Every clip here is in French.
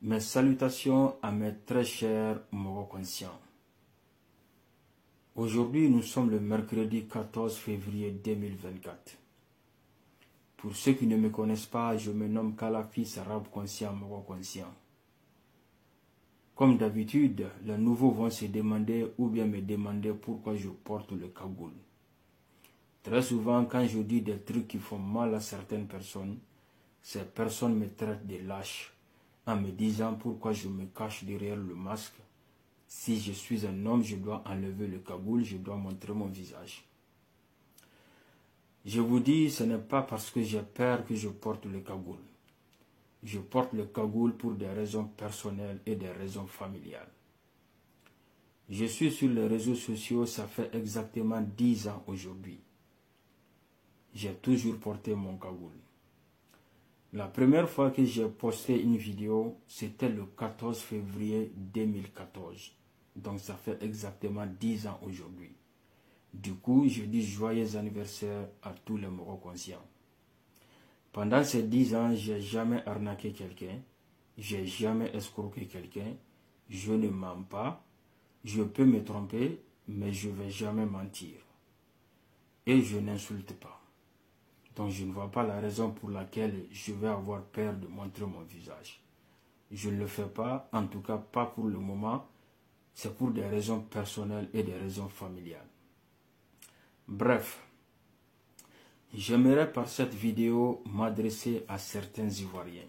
Mes salutations à mes très chers Moro conscients. Aujourd'hui, nous sommes le mercredi 14 février 2024. Pour ceux qui ne me connaissent pas, je me nomme Kalafis Arabe Conscient Moro Conscient. Comme d'habitude, les nouveaux vont se demander ou bien me demander pourquoi je porte le cagoule. Très souvent, quand je dis des trucs qui font mal à certaines personnes, ces personnes me traitent de lâche en me disant pourquoi je me cache derrière le masque. Si je suis un homme, je dois enlever le cagoule, je dois montrer mon visage. Je vous dis, ce n'est pas parce que j'ai peur que je porte le cagoule. Je porte le cagoule pour des raisons personnelles et des raisons familiales. Je suis sur les réseaux sociaux, ça fait exactement 10 ans aujourd'hui. J'ai toujours porté mon cagoule. La première fois que j'ai posté une vidéo, c'était le 14 février 2014. Donc ça fait exactement 10 ans aujourd'hui. Du coup, je dis joyeux anniversaire à tous les Moro conscients. Pendant ces 10 ans, je n'ai jamais arnaqué quelqu'un, je n'ai jamais escroqué quelqu'un, je ne mens pas, je peux me tromper, mais je ne vais jamais mentir. Et je n'insulte pas. Donc je ne vois pas la raison pour laquelle je vais avoir peur de montrer mon visage. Je ne le fais pas, en tout cas pas pour le moment. C'est pour des raisons personnelles et des raisons familiales. Bref, j'aimerais par cette vidéo m'adresser à certains Ivoiriens.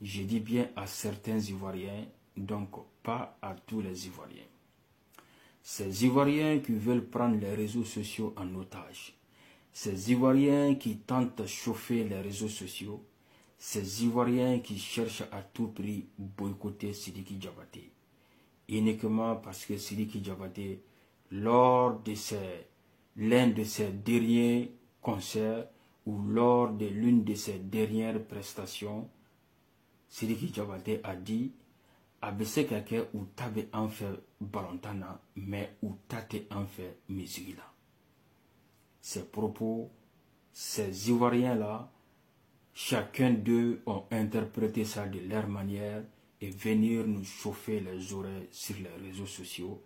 Je dis bien à certains Ivoiriens, donc pas à tous les Ivoiriens. Ces Ivoiriens qui veulent prendre les réseaux sociaux en otage. Ces Ivoiriens qui tentent de chauffer les réseaux sociaux, ces Ivoiriens qui cherchent à tout prix boycotter Sidiki Diabaté, uniquement parce que Sidiki Diabaté, lors de l'un de ses derniers concerts ou lors de l'une de ses dernières prestations, Sidiki Diabaté a dit Abese kake ou tabe en fait balontana, mais ou tate en fait musique. Ces propos, ces Ivoiriens-là, chacun d'eux ont interprété ça de leur manière et venir nous chauffer les oreilles sur les réseaux sociaux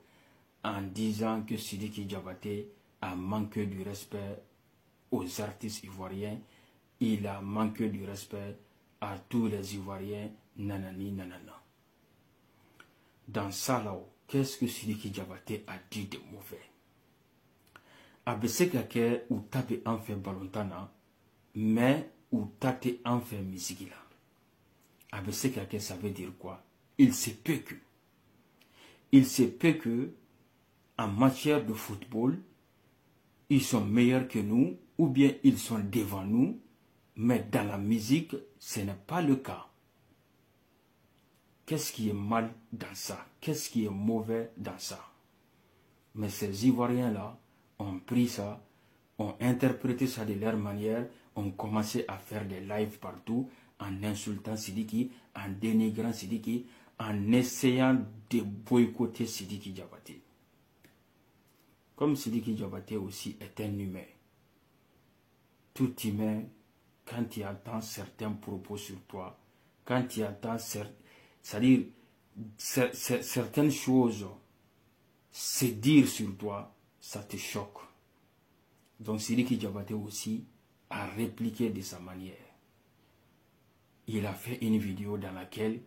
en disant que Sidiki Diabaté a manqué du respect aux artistes ivoiriens, il a manqué du respect à tous les Ivoiriens, nanani nanana. Dans ça là, qu'est-ce que Sidiki Diabaté a dit de mauvais? Abese kake ou tape en fait balontana, mais ou tate en fait musique là. Abese kake ça veut dire quoi? Il se peut que, en matière de football, ils sont meilleurs que nous, ou bien ils sont devant nous, mais dans la musique, ce n'est pas le cas. Qu'est-ce qui est mal dans ça? Qu'est-ce qui est mauvais dans ça? Mais ces Ivoiriens-là ont pris ça, ont interprété ça de leur manière, ont commencé à faire des lives partout, en insultant Sidiki, en dénigrant Sidiki, en essayant de boycotter Sidiki Diabaté. Comme Sidiki Diabaté aussi est un humain. Tout humain, quand il entend certains propos sur toi, quand il entend c'est-à-dire certaines choses se dire sur toi, ça te choque. Donc Sidiki Diabaté aussi a répliqué de sa manière. Il a fait une vidéo dans laquelle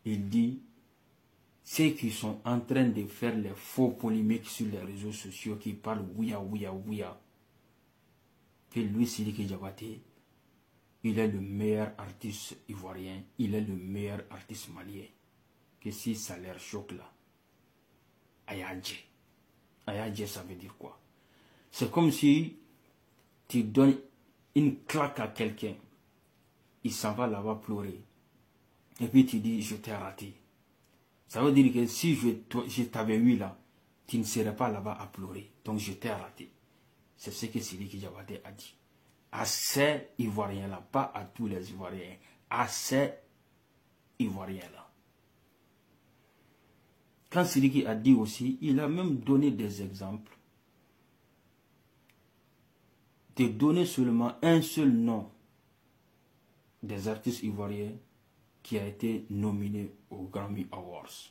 il dit ceux qui sont en train de faire les faux polémiques sur les réseaux sociaux qui parlent ouya ouya ouya, que lui Sidiki Diabaté, il est le meilleur artiste ivoirien, il est le meilleur artiste malien. Que si ça leur choque là, Ayadje. Ayadje, ça veut dire quoi? C'est comme si tu donnes une claque à quelqu'un, il s'en va là-bas pleurer. Et puis tu dis, je t'ai raté. Ça veut dire que si je t'avais eu là, tu ne serais pas là-bas à pleurer. Donc je t'ai raté. C'est ce que Sidiki Diabaté a dit. À ces Ivoiriens-là, pas à tous les Ivoiriens, à ces Ivoiriens-là. Quand Sidiki a dit aussi, il a même donné des exemples. De donner seulement un seul nom des artistes ivoiriens qui a été nominé aux Grammy Awards.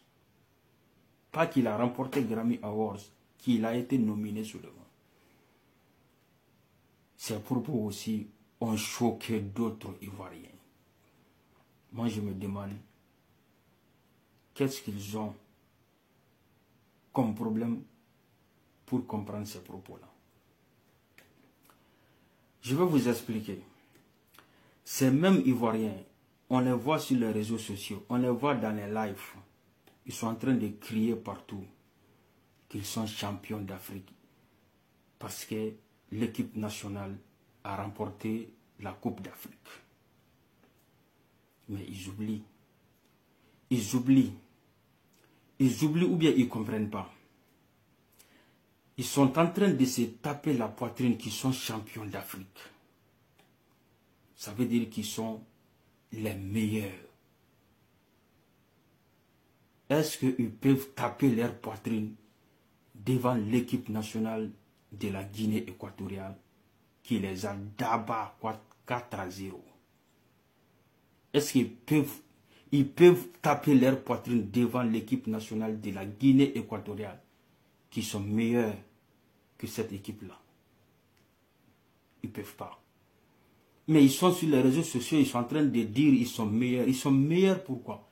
Pas qu'il a remporté Grammy Awards, qu'il a été nominé seulement. Ces propos aussi ont choqué d'autres Ivoiriens. Moi, je me demande, qu'est-ce qu'ils ont comme problème pour comprendre ces propos-là? Je vais vous expliquer. Ces mêmes Ivoiriens, on les voit sur les réseaux sociaux, on les voit dans les lives. Ils sont en train de crier partout qu'ils sont champions d'Afrique parce que l'équipe nationale a remporté la Coupe d'Afrique. Mais ils oublient. Ils oublient. Ils oublient ou bien ils ne comprennent pas. Ils sont en train de se taper la poitrine qu'ils sont champions d'Afrique. Ça veut dire qu'ils sont les meilleurs. Est-ce qu'ils peuvent taper leur poitrine devant l'équipe nationale de la Guinée équatoriale qui les a d'abat 4-0? Est-ce qu'ils peuvent taper leur poitrine devant l'équipe nationale de la Guinée équatoriale qui sont meilleurs que cette équipe-là? Ils ne peuvent pas. Mais ils sont sur les réseaux sociaux, ils sont en train de dire qu'ils sont meilleurs. Ils sont meilleurs pourquoi?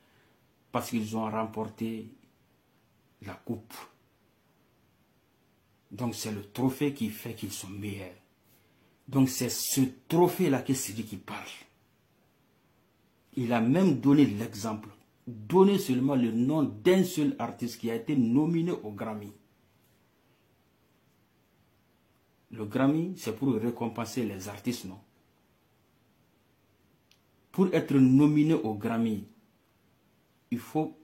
Parce qu'ils ont remporté la coupe. Donc c'est le trophée qui fait qu'ils sont meilleurs. Donc c'est ce trophée-là que c'est lui qui parle. Il a même donné l'exemple. Donné seulement le nom d'un seul artiste qui a été nominé au Grammy. Le Grammy, c'est pour récompenser les artistes, non? Pour être nominé au Grammy, il faut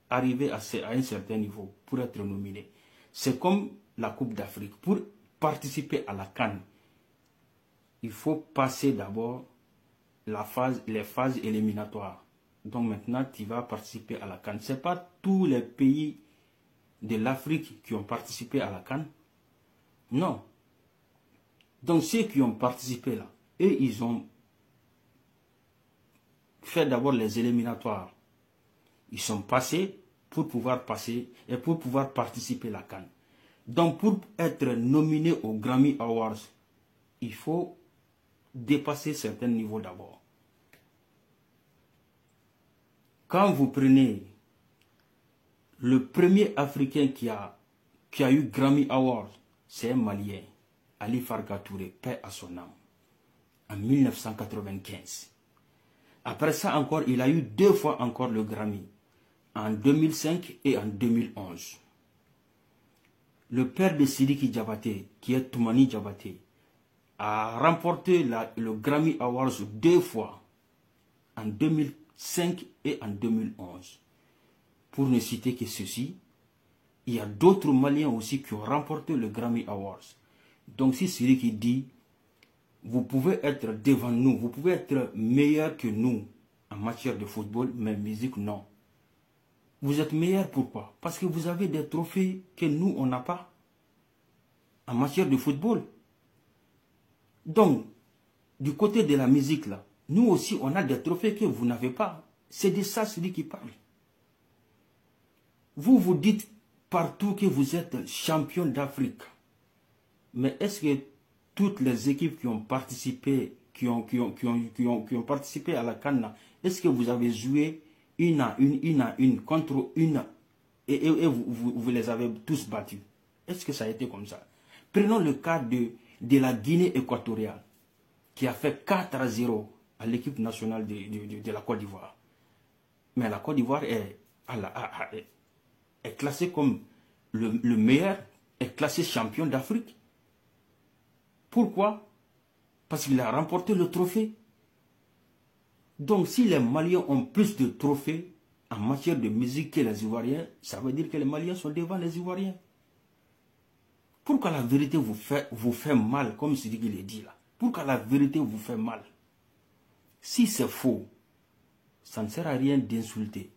arriver à un certain niveau pour être nominé. C'est comme la Coupe d'Afrique. Pour participer à la CAN, il faut passer d'abord les phases éliminatoires. Donc maintenant, tu vas participer à la CAN. Ce n'est pas tous les pays de l'Afrique qui ont participé à la CAN. Non. Donc ceux qui ont participé là, eux, ils ont fait d'abord les éliminatoires. Ils sont passés pour pouvoir passer et pour pouvoir participer à la CAN. Donc pour être nominé au Grammy Awards, il faut dépasser certains niveaux d'abord. Quand vous prenez le premier Africain qui a eu Grammy Awards, c'est un Malien, Ali Farka Touré, paix à son âme, en 1995. Après ça encore, il a eu 2 fois encore le Grammy, en 2005 et en 2011. Le père de Sidiki Diabaté, qui est Toumani Diabaté, a remporté le Grammy Awards 2 fois, en 2005 et en 2011. Pour ne citer que ceci, il y a d'autres Maliens aussi qui ont remporté le Grammy Awards. Donc si Sidiki dit, vous pouvez être devant nous, vous pouvez être meilleur que nous en matière de football, mais musique, non. Vous êtes meilleur pourquoi? Parce que vous avez des trophées que nous, on n'a pas en matière de football. Donc, du côté de la musique, là, nous aussi, on a des trophées que vous n'avez pas. C'est de ça celui qui parle. Vous vous dites partout que vous êtes champion d'Afrique. Mais est-ce que toutes les équipes qui ont participé, qui ont participé à la CAN, est-ce que vous avez joué une à une contre une et vous les avez tous battus? Est-ce que ça a été comme ça? Prenons le cas de la Guinée équatoriale qui a fait 4-0 à l'équipe nationale de la Côte d'Ivoire. Mais la Côte d'Ivoire est classée comme le meilleur, est classé champion d'Afrique. Pourquoi? Parce qu'il a remporté le trophée. Donc si les Maliens ont plus de trophées en matière de musique que les Ivoiriens, ça veut dire que les Maliens sont devant les Ivoiriens. Pourquoi la vérité vous fait mal, comme c'est dit qu'il est dit là? Pourquoi la vérité vous fait mal? Si c'est faux, ça ne sert à rien d'insulter.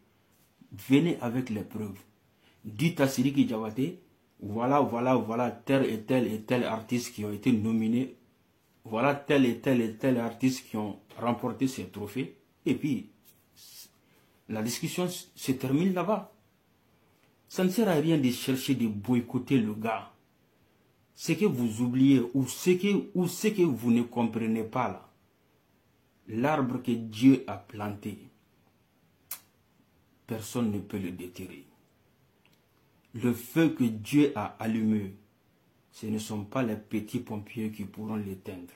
Venez avec les preuves. Dites à Sidiki Diabaté, voilà tel et tel artiste qui ont été nominés. Voilà tel et tel artiste qui ont remporté ces trophées. Et puis, la discussion se termine là-bas. Ça ne sert à rien de chercher de boycotter le gars. Ce que vous oubliez ou ce que vous ne comprenez pas là, l'arbre que Dieu a planté, personne ne peut le déterrer. Le feu que Dieu a allumé, ce ne sont pas les petits pompiers qui pourront l'éteindre.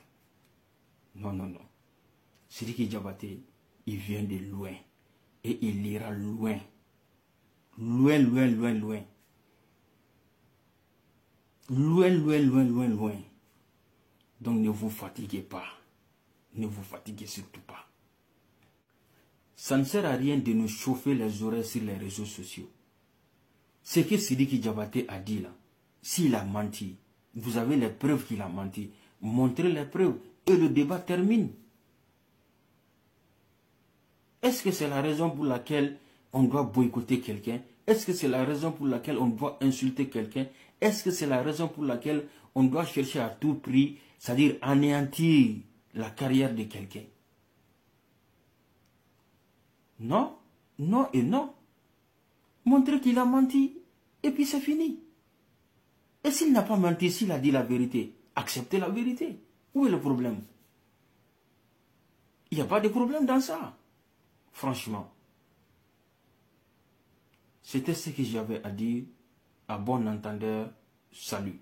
Non, non, non. Sidiki Diabaté, il vient de loin. Et il ira loin. Loin, loin, loin, loin. Loin, loin, loin, loin, loin. Donc ne vous fatiguez pas. Ne vous fatiguez surtout pas. Ça ne sert à rien de nous chauffer les oreilles sur les réseaux sociaux. Ce que Sidiki Diabaté a dit là, s'il a menti, vous avez les preuves qu'il a menti. Montrez les preuves et le débat termine. Est-ce que c'est la raison pour laquelle on doit boycotter quelqu'un? Est-ce que c'est la raison pour laquelle on doit insulter quelqu'un? Est-ce que c'est la raison pour laquelle on doit chercher à tout prix, c'est-à-dire anéantir la carrière de quelqu'un? Non, non et non. Montrez qu'il a menti et puis c'est fini. Et s'il n'a pas menti, s'il a dit la vérité, acceptez la vérité. Où est le problème? Il n'y a pas de problème dans ça. Franchement. C'était ce que j'avais à dire. À bon entendeur, salut.